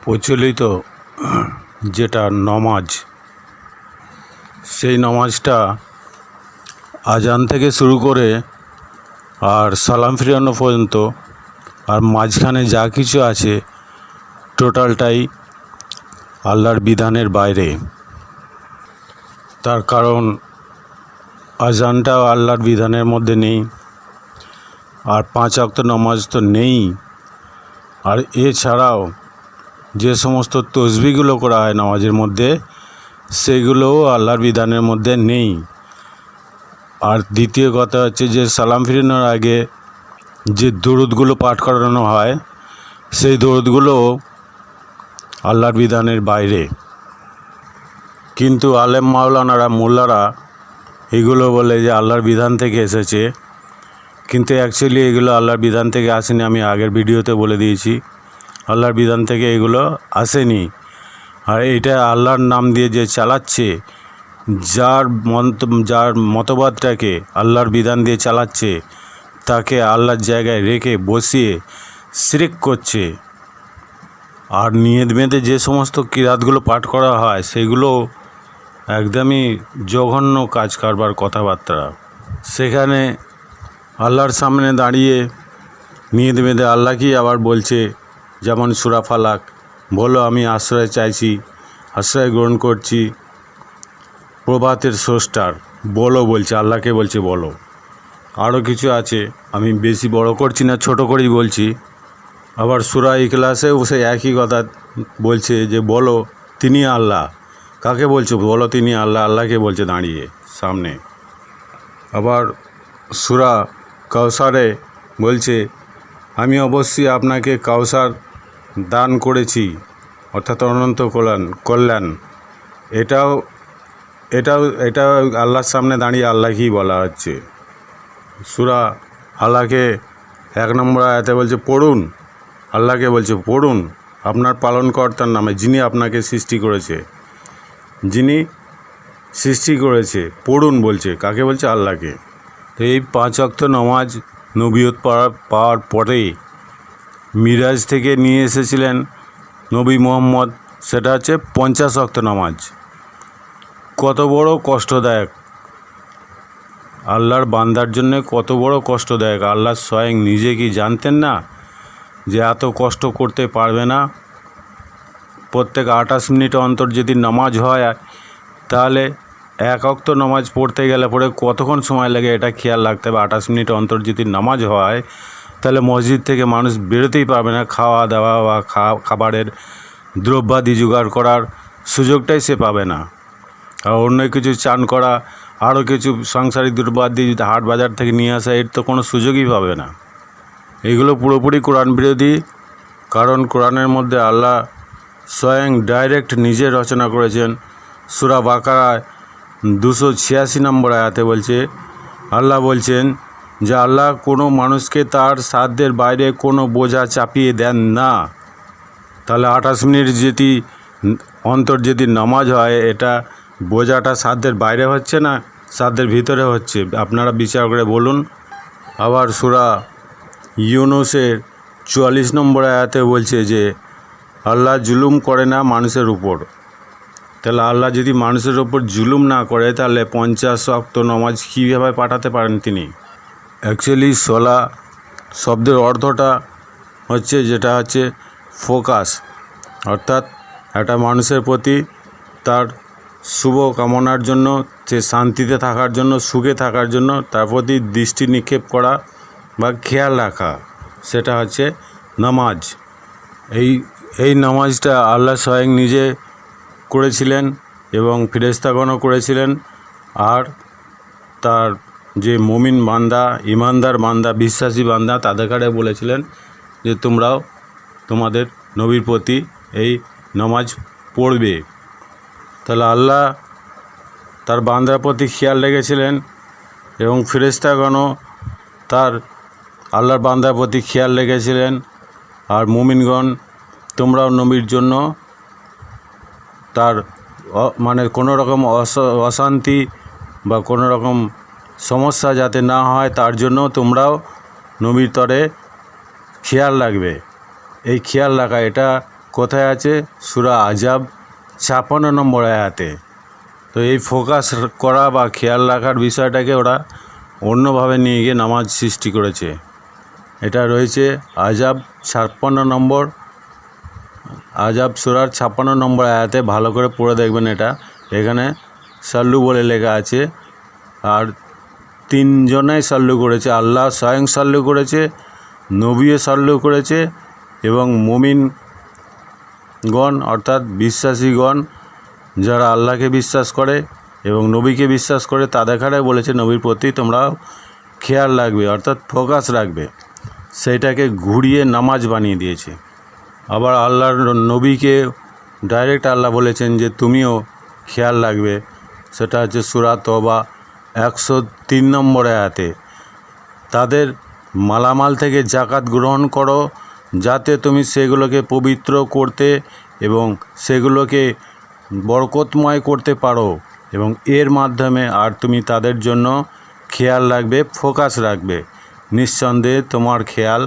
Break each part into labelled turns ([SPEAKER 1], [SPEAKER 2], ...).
[SPEAKER 1] প্রচলিত যেটা নমাজ, সেই নমাজটা আজান থেকে শুরু করে আর সালাম ফিরানো পর্যন্ত আর মাঝখানে যা কিছু আছে টোটালটাই আল্লাহর বিধানের বাইরে। তার কারণ আজানটাও আল্লাহর বিধানের মধ্যে নেই, আর 5 ওয়াক্ত নামাজ তো নেই। আর এছাড়াও যে সমস্ত তসবিহগুলো করা হয় নামাজের মধ্যে, সেগুলোও আল্লাহর বিধানের মধ্যে নেই। আর দ্বিতীয় কথা হচ্ছে যে সালাম ফিরানোর আগে যে দরুদগুলো পাঠ করানো হয়, সেই দরুদগুলো আল্লাহর বিধানের বাইরে। কিন্তু আলেম মাওলানারা, মোল্লারা এগুলো বলে যে আল্লাহর বিধান থেকে এসেছে, কিন্তু অ্যাকচুয়ালি এগুলো আল্লাহর বিধান থেকে আসেনি। আমি আগের ভিডিওতে বলে দিয়েছি আল্লাহর বিধান থেকে এগুলো আসেনি। আর এটা আল্লাহর নাম দিয়ে যে চালাচ্ছে, যার মতবাদটাকে আল্লাহর বিধান দিয়ে চালাচ্ছে, তাকে আল্লাহর জায়গায় রেখে বসিয়ে শিরক করছে। আর নিয়ত বেঁধে যে সমস্ত কিরাতগুলো পাঠ করা হয়, সেগুলো একদমই জঘন্য কাজ কারবার, কথাবার্তা। সেখানে আল্লাহর সামনে দাঁড়িয়ে নিয়ত বেঁধে আল্লাহকেই আবার বলছে, যেমন সূরা ফালাক, বলো আমি আশ্রয় চাইছি, আশ্রয় গ্রহণ করছি প্রভাতের স্রষ্টার, বলো বলছে, আল্লাহকে বলছে বলো। আরও কিছু আছে, আমি বেশি বড় করছি না, ছোট করেই বলছি। আবার সূরা ইখলাসেও সে একই কথা বলছে যে বলো তিনি আল্লাহ। কাকে বলছে? বলো তিনি আল্লাহ, আল্লাহকে বলছে দাঁড়িয়ে সামনে। আবার সূরা কাউসারে বলছে আমি অবশ্যই আপনাকে কাউসার দান করেছি, অর্থাৎ অনন্ত কল্যাণ। এটাও আল্লাহর সামনে দাঁড়িয়ে আল্লাহকেই বলা হচ্ছে। সূরা আল্লাহকে 1 নম্বর আয়াতে বলছে পড়ুন, আল্লাহকে বলছে পড়ুন আপনার পালনকর্তার নামে, যিনি আপনাকে সৃষ্টি করেছে পড়ুন বলছে। কাকে বলছে? আল্লাহকে। তো এই 5 ওয়াক্ত নামাজ নবীয়ত পাওয়ার পরে মিরাজ থেকে নিয়ে এসেছিলেন নবী মুহাম্মদ, সেটা হচ্ছে 50 ওয়াক্ত নামাজ। কত বড় কষ্টদায়ক, আল্লাহর বান্দার জন্য কত বড় কষ্টদায়ক। আল্লাহ স্বয়ং নিজে কি জানতেন না যে এত কষ্ট করতে পারবে না? প্রত্যেক 28 মিনিট অন্তর যদি নামাজ হয়, তাহলে 1 ওয়াক্ত নামাজ পড়তে গেলে পরে কতক্ষণ সময় লাগে এটা খেয়াল রাখতে হবে। 28 মিনিট অন্তর যদি নামাজ হয়, তাহলে মসজিদ থেকে মানুষ বেরোতেই পারবে না, খাওয়া দাওয়া বা খাবারের দ্রব্যাদি জোগাড় করার সুযোগটাই সে পাবে না। আর অন্য কিছু চান করা, আরও কিছু সাংসারিক দ্রব্যাদি হাট বাজার থেকে নিয়ে আসা, এর তো কোনো সুযোগই পাবে না। এগুলো পুরোপুরি কোরআন বিরোধী। কারণ কোরআনের মধ্যে আল্লাহ স্বয়ং ডাইরেক্ট নিজে রচনা করেছেন। সূরা বাকারায় 286 নম্বর আয়াতে বলছে, আল্লাহ বলছেন যে আল্লাহ কোনো মানুষকে তার সাধ্যের বাইরে কোনো বোঝা চাপিয়ে দেন না। তাহলে 28 মিনিট যদি অন্তর যদি নামাজ হয়, এটা বোঝাটা সাধ্যের বাইরে হচ্ছে না সাধ্যের ভিতরে হচ্ছে? আপনারা বিচার করে বলুন। আবার সূরা ইউনূসের 44 নম্বর আয়াতে বলছে যে আল্লাহ জুলুম করে না মানুষের উপর। তাহলে আল্লাহ যদি মানুষের উপর জুলুম না করে, তাহলে 50 ওয়াক্ত নামাজ কীভাবে পাঠাতে পারেন তিনি? অ্যাকচুয়ালি সলা শব্দের অর্থটা হচ্ছে, যেটা হচ্ছে ফোকাস, অর্থাৎ একটা মানুষের প্রতি তার শুভ কামনার জন্য, সে শান্তিতে থাকার জন্য, সুখে থাকার জন্য তার প্রতি দৃষ্টি নিক্ষেপ করা বা খেয়াল রাখা, সেটা হচ্ছে নামাজ। এই নামাজটা আল্লাহ স্বয়ং নিজে করেছিলেন এবং ফেরেশতাগণও করেছিলেন। আর তার যে মুমিন বান্দা, ইমানদার বান্দা, বিশ্বাসী বান্দা, তাদের কাছে বলেছিলেন যে তোমরাও তোমাদের নবীর প্রতি এই নামাজ পড়বে। তাহলে আল্লাহ তার বান্দার প্রতি খেয়াল রেখেছিলেন এবং ফেরেশতাগণও তার আল্লাহর বান্দার প্রতি খেয়াল রেখেছিলেন। আর মুমিনগণ, তোমরাও নবীর জন্য তার মানে কোনো রকম অশান্তি বা কোনো রকম সমস্যা যাতে না হয়, তার জন্য তোমরাও নবীর তরে খেয়াল রাখবে। এই খেয়াল রাখা, এটা কোথায় আছে? সূরা আহজাব 56 নম্বর আয়াতে। তো এই ফোকাস করা বা খেয়াল রাখার বিষয়টাকে ওরা অন্যভাবে নিয়ে গিয়ে নামাজ সৃষ্টি করেছে। এটা রয়েছে আহজাব 56 নম্বর, আহজাব সূরার 56 নম্বর আয়াতে, ভালো করে পড়ে দেখবেন। এটা এখানে সাল্লু বলে লেখা আছে, আর তিনজনাই সাল্লু করেছে। আল্লাহ স্বয়ং সাল্লু করেছে, নবীও সাল্লু করেছে, এবং মুমিনগণ অর্থাৎ বিশ্বাসীগণ যারা আল্লাহকে বিশ্বাস করে এবং নবীকে বিশ্বাস করে তাদের খানে বলেছে নবীর প্রতি তোমরা খেয়াল রাখবে, অর্থাৎ ফোকাস রাখবে। সেইটাকে ঘুরিয়ে নামাজ বানিয়ে দিয়েছে। আবার আল্লাহর নবীকে ডাইরেক্ট আল্লাহ বলেছেন যে তুমিও খেয়াল রাখবে। সেটা হচ্ছে সূরা তওবা 103 নম্বর আয়াতে। তাদের মালামাল থেকে জাকাত গ্রহণ করো যাতে তুমি সেগুলোকে পবিত্র করতে এবং সেগুলোকে বরকতময় করতে পারো, এবং এর মাধ্যমে আর তুমি তাদের জন্য খেয়াল রাখবে, ফোকাস রাখবে। নিঃসন্দেহে তোমার খেয়াল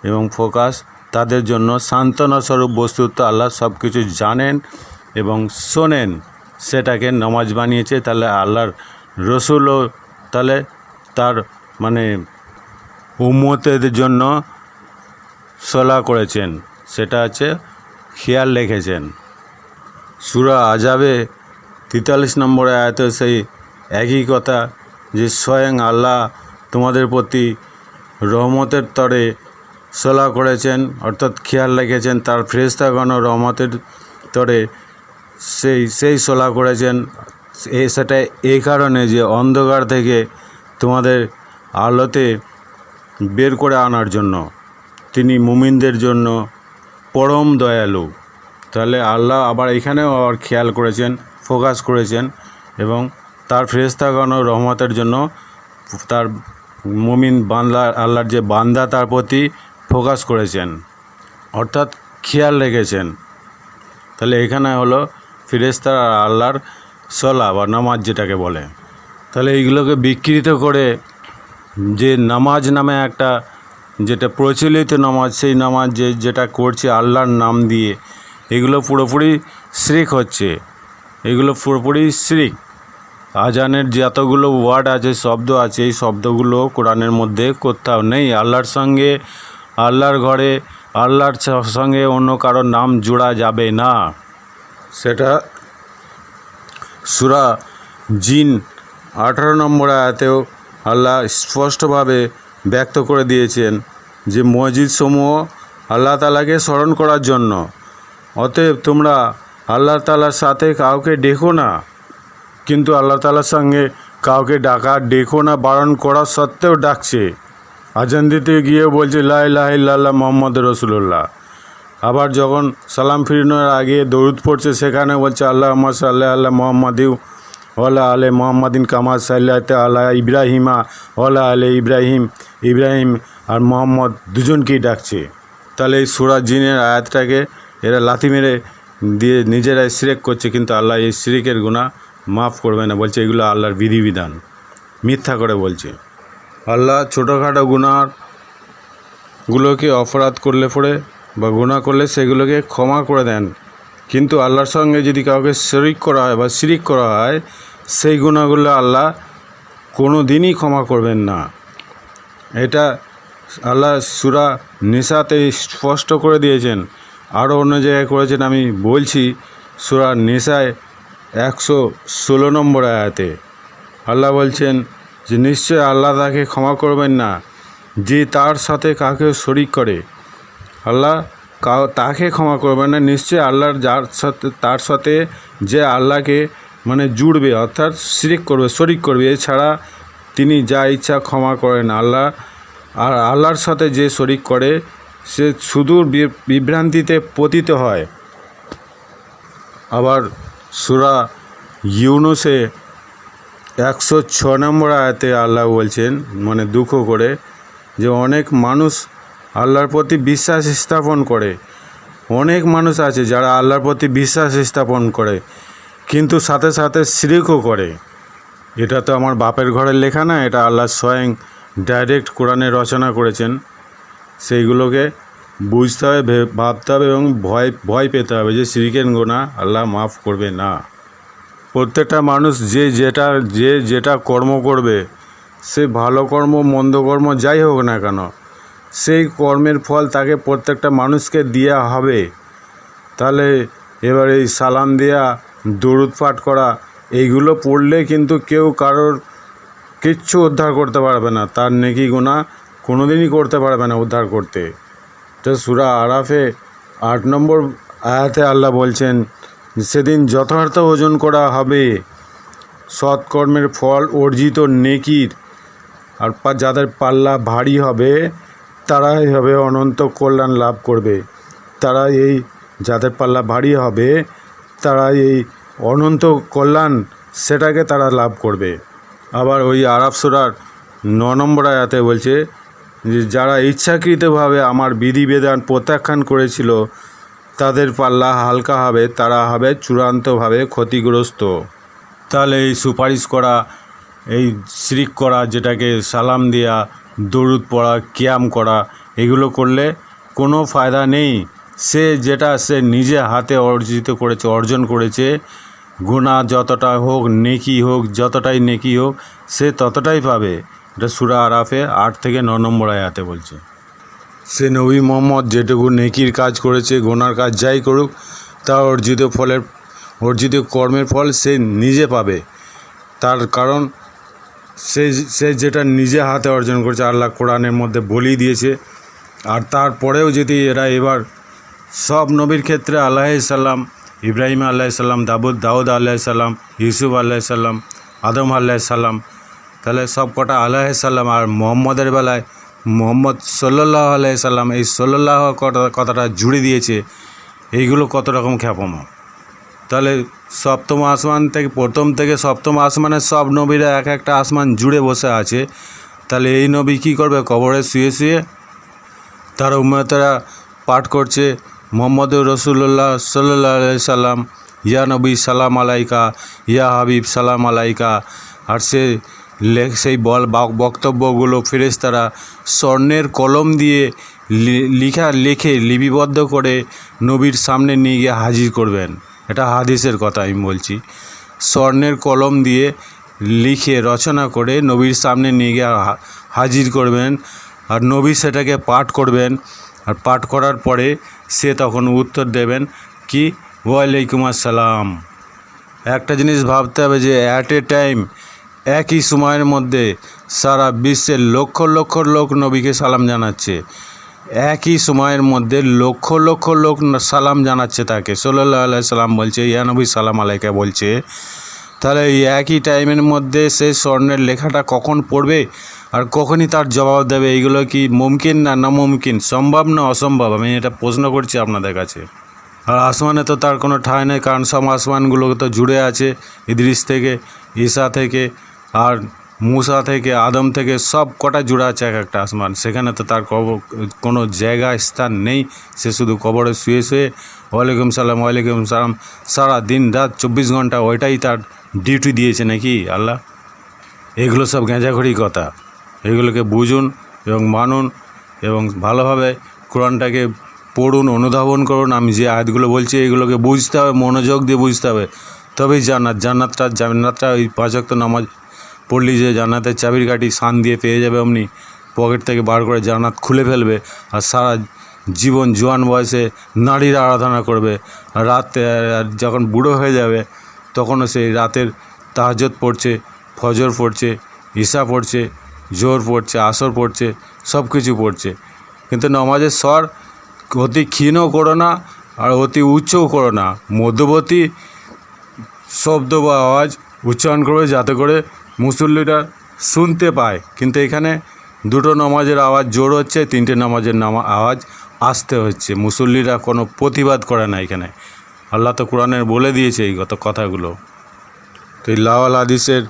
[SPEAKER 1] এবং ফোকাস তাদের জন্য সান্ত্বনাস্বরূপ। বস্তুত আল্লাহ সব কিছু জানেন এবং শোনেন, সেটাকে নামাজ বানিয়েছে। তাহলে আল্লাহর রসুলও তাহলে তার মানে উম্মতের জন্য সলা করেছেন, সেটা হচ্ছে খেয়াল রেখেছেন। সূরা আহজাবে 43 নম্বর আয়াতে সেই একই কথা, যে স্বয়ং আল্লাহ তোমাদের প্রতি রহমতের তরে সলা করেছেন, অর্থাৎ খেয়াল রেখেছেন। তার ফেরেশতাগণও রহমতের তরে সেই সলা করেছেন। সেটা এই কারণে যে অন্ধকার থেকে তোমাদের আলোতে বের করে আনার জন্য। তিনি মুমিনদের জন্য পরম দয়ালু। তাহলে আল্লাহ আবার এখানেও আবার খেয়াল করেছেন, ফোকাস করেছেন, এবং তার ফেরেশতাগণও রহমতের জন্য তার মুমিন বান্দা, আল্লাহর যে বান্দা তার প্রতি ফোকাস করেছেন, অর্থাৎ খেয়াল রেখেছেন। তাহলে এখানে হলো ফেরেশতা আর আল্লাহর সলা বা নামাজ যেটাকে বলে। তাহলে এইগুলোকে বিকৃত করে যে নামাজ নামে একটা যেটা প্রচলিত নামাজ, সেই নামাজ যেটা করছে আল্লাহর নাম দিয়ে, এগুলো পুরোপুরি শিরক হচ্ছে। এগুলো পুরোপুরি শিরক। আজানের যতগুলো ওয়ার্ড আছে, শব্দ আছে, এই শব্দগুলো কোরআনের মধ্যে কোথাও নেই। আল্লাহর সঙ্গে, আল্লাহর ঘরে, আল্লাহর সঙ্গে অন্য কারোর নাম জোড়া যাবে না। সেটা সূরা জিন 18 নম্বর আয়াতেও আল্লাহ স্পষ্টভাবে ব্যক্ত করে দিয়েছেন যে মসজিদ সমূহ আল্লাহ তাআলাকে স্মরণ করার জন্য। অতএব তোমরা আল্লাহ তাআলার সাথে কাউকে ডেকো না। কিন্তু আল্লাহ তাআলার সঙ্গে কাউকে ডেকো না বারণ করা সত্ত্বেও ডাকছে। আজান দিতে গিয়ে বলছে লা ইলাহা ইল্লাল্লাহ মুহাম্মাদুর রাসূলুল্লাহ। আবার যখন সালাম ফিরানোর আগে দরুদ পড়ছে, সেখানে বলছে আল্লাহুম্মা সাল্লি আলা মুহাম্মাদিন ওয়ালা আলে মুহাম্মাদিন কামা সাল্লাইতা আলা ইব্রাহিমা ওয়ালা আলে ইব্রাহিম। ইব্রাহিম আর মোহাম্মদ দুজনকেই ডাকছে। তাহলে এই সূরা জিনের আয়াতটাকে এরা লাথি মেরে দিয়ে নিজেরাই শিরক করছে, কিন্তু আল্লাহ এই শিরকের গুনাহ মাফ করবে না। বলছে এগুলো আল্লাহর বিধিবিধান, মিথ্যা করে বলছে। আল্লাহ ছোটোখাটো গুনাহগুলোকে অপরাধ করলে পরে বা গুনাহ করলে সেগুলোকে ক্ষমা করে দেন, কিন্তু আল্লাহর সঙ্গে যদি কাউকে শরিক করা হয় বা শিরিক করা হয়, সেই গুনাহগুলো আল্লাহ কোনো দিনই ক্ষমা করবেন না। এটা আল্লাহ সূরা নিসাতে স্পষ্ট করে দিয়েছেন। আরও অন্য জায়গায় করেছেন, আমি বলছি সূরা নিসায় 116 নম্বর আয়াতে আল্লাহ বলছেন যে নিশ্চয় আল্লাহ তাকে ক্ষমা করবেন না যে তার সাথে কাউকে শরিক করে। আল্লাহ তাকে ক্ষমা করবেন না, নিশ্চয় আল্লাহর তার সাথে যে আল্লাহকে মানে জুড়বে, অর্থাৎ শিরক করবে, শরিক করবে, এছাড়া তিনি যা ইচ্ছা ক্ষমা করেন। আর আল্লাহর সাথে যে শরিক করে সে সুদূর বিভ্রান্তিতে পতিত হয়। আবার সূরা ইউনুসে 106 নম্বর আয়াতে আল্লাহ বলছেন, মানে দুঃখ করে, যে অনেক মানুষ আল্লাহর প্রতি বিশ্বাস স্থাপন করে। অনেক মানুষ আছে যারা আল্লাহর প্রতি বিশ্বাস স্থাপন করে, কিন্তু সাথে সাথে শিরকও করে। এটা তো আমার বাপের ঘরের লেখা না, এটা আল্লাহ স্বয়ং ডাইরেক্ট কোরআনে রচনা করেছেন। সেইগুলোকে বুঝতে হবে, ভাবতে হবে এবং ভয় পেতে হবে যে শিরকের গুনাহ আল্লাহ মাফ করবে না। প্রত্যেকটা মানুষ যে যেটা কর্ম করবে, সে ভালো কর্ম মন্দ কর্ম যাই হোক না কেন, সেই কর্মের ফল তাকে প্রত্যেকটা মানুষকে দেওয়া হবে। তাহলে এবার এই সালাম দেওয়া, দরুদ পাঠ করা, এইগুলো পড়লে কিন্তু কেউ কারোর কিচ্ছু উদ্ধার করতে পারবে না, তার নেকি গুনাহ কোনোদিনই করতে পারবে না উদ্ধার করতে। তো সূরা আরাফে 8 নম্বর আয়াতে আল্লাহ বলছেন, সেদিন যথার্থ ওজন করা হবে সৎকর্মের ফল অর্জিত নেকির, আর যাদের পাল্লা ভারী হবে তারাই হবে অনন্ত কল্যাণ লাভ করবে। যাদের পাল্লা ভারী হবে তারা এই অনন্ত কল্যাণ সেটাকে তারা লাভ করবে। আবার ওই আরাফ সূরার 9 নম্বর আয়াতে বলছে যে যারা ইচ্ছাকৃতভাবে আমার বিধিবিধান প্রত্যাখ্যান করেছিল তাদের পাল্লা হালকা হবে, তারা হবে চূড়ান্তভাবে ক্ষতিগ্রস্ত। তাহলে এই সুপারিশ করা, এই শিরক করা, যেটাকে সালাম দেওয়া, দরুদ পড়া, কিয়াম করা, এগুলো করলে কোনো ফায়দা নেই। সে নিজে হাতে অর্জন করেছে, গুনাহ যতটা হোক, নেকি হোক, যতটাই নেকি হোক, সে ততটাই পাবে। এটা সূরা আরাফে 8 থেকে 9 নম্বর আয়াতে বলছে। সে নবী মুহাম্মদ যেটুকু নেকির কাজ করেছে, গুনার কাজ যাই করুক, তার অর্জিত কর্মের ফল সে নিজে পাবে। তার কারণ সে যেটা নিজে হাতে অর্জন করেছে, আল্লাহ কোরআনের মধ্যে বলেই দিয়েছে। আর তারপরেও যদি এবার সব নবীর ক্ষেত্রে আলাইহিসসালাম, ইব্রাহিম আলাইহিসসালাম, দাউদ আলাইহিসসালাম, ইউসুফ আলাইহিসসালাম, আদম আলাইহিসসালাম, তাহলে সব কটা আলাইহিসসালাম। আর মুহাম্মদের বেলায় মুহাম্মদ সাল্লাল্লাহু আলাইহি সাল্লাম, এই সাল্লাল্লাহু কথাটা জুড়ে দিয়েছে। এইগুলো কত রকম খ্যাপমা। তাহলে সপ্তম আসমান থেকে, প্রথম থেকে সপ্তম আসমানের সব নবীরা এক একটা আসমান জুড়ে বসে আছে। তাহলে এই নবী কী করবে? কবরে শুয়ে শুয়ে তার উম্মতেরা পাঠ করছে মুহাম্মদুর রাসূলুল্লাহ সাল্লাল্লাহু আলাইহি সাল্লাম, ইয়া নবী সালাম আলাইকা, ইয়া হাবিব সালাম আলাইকা। আর সেই বক্তব্যগুলো ফেরেশতারা স্বর্ণের কলম দিয়ে লিখে লিপিবদ্ধ করে নবীর সামনে নিয়ে গিয়ে হাজির করবেন। এটা হাদিসের কথা আমি বলছি। স্বর্ণের কলম দিয়ে লিখে রচনা করে নবীর সামনে নিয়ে গিয়ে হাজির করবেন, আর নবী সেটাকে পাঠ করবেন। আর পাঠ করার পরে সে তখন উত্তর দেবেন কি, ওয়ালাইকুম আসসালাম। একটা জিনিস ভাবতে হবে যে অ্যাট এ টাইম, একই সময়ের মধ্যে সারা বিশ্বের লক্ষ লক্ষ লোক নবীকে সালাম জানাচ্ছে। একই সময়ের মধ্যে লক্ষ লক্ষ লোক সালাম জানাচ্ছে তাকে, সাল্লাল্লাহু আলাইহি সাল্লাম বলছে, ইয়া নবী সালাম আলাইকা বলছে। তাহলে এই একই টাইমের মধ্যে সেই স্বর্ণের লেখাটা কখন পড়বে আর কখনই তার জবাব দেবে? এইগুলো কি মুমকিন না নামুমকিন, সম্ভব না অসম্ভব? আমি এটা প্রশ্ন করছি আপনাদের কাছে। আর আসমানে তো তার কোনো ঠাঁই নেই, কারণ সব আসমানগুলো তো জুড়ে আছে। ইদ্রিস থেকে, ঈসা থেকে, আর মুসা থেকে, আদম থেকে, সব কটা জুড়ে আছে এক একটা আসমান। সেখানে তো তার কোনো জায়গা স্থান নেই। সে শুধু কবরে শুয়ে শুয়ে ওয়ালাইকুম সালাম ওয়ালাইকুম সালাম সারা দিন রাত 24 ঘন্টা ওইটাই তার ডিউটি দিয়েছে নাকি আল্লাহ? এগুলো সব গেঁজাখড়ি কথা। এগুলোকে বুঝুন এবং মানুন এবং ভালোভাবে কোরআনটাকে পড়ুন, অনুধাবন করুন। আমি যে আয়াতগুলো বলছি এগুলোকে বুঝতে হবে, মনোযোগ দিয়ে বুঝতে হবে, তবেই জান্নাতটা ওই 5 ওয়াক্ত নামাজ পড়লি যে জান্নাতের চাবির কাঠি শান দিয়ে পেয়ে যাবে, অমনি পকেট থেকে বার করে জান্নাত খুলে ফেলবে। আর সারা জীবন জোয়ান বয়সে নারীর আরাধনা করবে। আর রাতে যখন বুড়ো হয়ে যাবে তখনও সেই রাতের তাহাজ্জুদ পড়ছে, ফজর পড়ছে, ঈশা পড়ছে, জোহর পড়ছে, আসর পড়ছে, সব কিছু পড়ছে। কিন্তু নামাজের স্বর অতি ক্ষীণও করো না আর অতি উচ্চও করো না, মধ্যবর্তী শব্দ বা আওয়াজ উচ্চারণ করবে যাতে করে মুসল্লিরা শুনতে পায়। কিন্তু এখানে 2টো নামাজের আওয়াজ জোর হচ্ছে, 3টে নামাজের আওয়াজ আসতে হচ্ছে। মুসল্লিরা কোনো প্রতিবাদ করে না এখানে। আল্লাহ তো কোরআনের বলে দিয়েছে এই কথাগুলো। তো এই লাওয়াল হাদিসের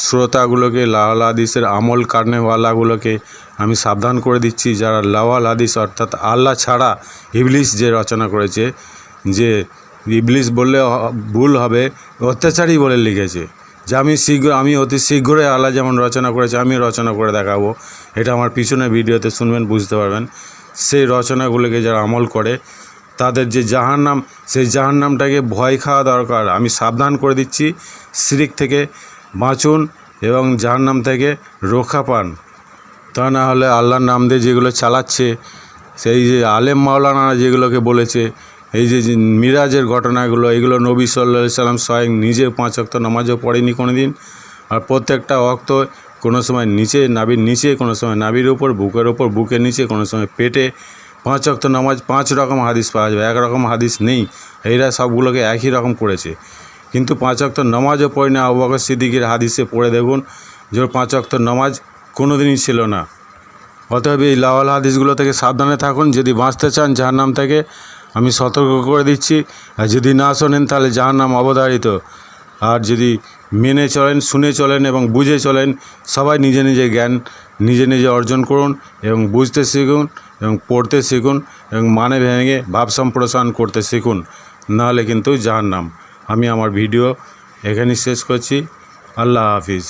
[SPEAKER 1] শ্রোতাগুলোকে, লাওয়াল হাদিসের আমল কারনেওয়ালাগুলোকে আমি সাবধান করে দিচ্ছি, যারা লাওয়াল হাদিস অর্থাৎ আল্লাহ ছাড়া ইবলিস যে রচনা করেছে, যে ইবলিস বললে ভুল হবে, অত্যাচারী বলে লিখেছে যে আমি অতি শীঘ্রই আল্লাহ যেমন রচনা করেছে আমি রচনা করে দেখাবো। এটা আমার পিছনে ভিডিওতে শুনবেন, বুঝতে পারবেন। সেই রচনাগুলোকে যারা আমল করে তাদের যে জাহান্নাম, সেই জাহান্নামটাকে ভয় খাওয়া দরকার। আমি সাবধান করে দিচ্ছি, শিরক থেকে বাঁচুন এবং জাহান্নাম থেকে রক্ষা পান। তা না হলে আল্লাহর নাম দিয়ে যেগুলো চালাচ্ছে, সেই যে আলেম মাওলানারা যেগুলোকে বলেছে, এই যে মিরাজের ঘটনাগুলো, এগুলো নবী সাল্লাল্লাহু আলাইহি সাল্লাম স্বয়ং নিজে 5 ওয়াক্ত নামাজও পড়েনি কোনো দিন। আর প্রত্যেকটা ওয়াক্ত কোনো সময় নিচে, নাভির নিচে, কোনো সময় নাভির ওপর, বুকের ওপর, বুকের নিচে, কোনো সময় পেটে। 5 ওয়াক্ত নামাজ 5 রকম হাদিস পাওয়া যাবে, এক রকম হাদিস নেই। এরা সবগুলোকে একই রকম করেছে, কিন্তু 5 ওয়াক্ত নামাজও পড়ে না। আবু বকর সিদ্দিকের হাদিসে পড়ে দেখুন যে 5 ওয়াক্ত নামাজ কোনো দিনই ছিল না। অতএব এই লাওয়াল হাদিসগুলো থেকে সাবধানে থাকুন যদি বাঁচতে চান জাহান্নাম থেকে। আমি সতর্ক করে দিচ্ছি, আর যদি না শোনেন তাহলে জাহান্নাম অবধারিত। আর যদি মেনে চলেন, শুনে চলেন এবং বুঝে চলেন, সবাই নিজে নিজে জ্ঞান নিজে নিজে অর্জন করুন এবং বুঝতে শিখুন এবং পড়তে শিখুন এবং মানে ভেঙে ভাব সম্প্রসারণ করতে শিখুন, নাহলে কিন্তু জাহান্নাম। আমি আমার ভিডিও এখানেই শেষ করছি। আল্লাহ হাফিজ।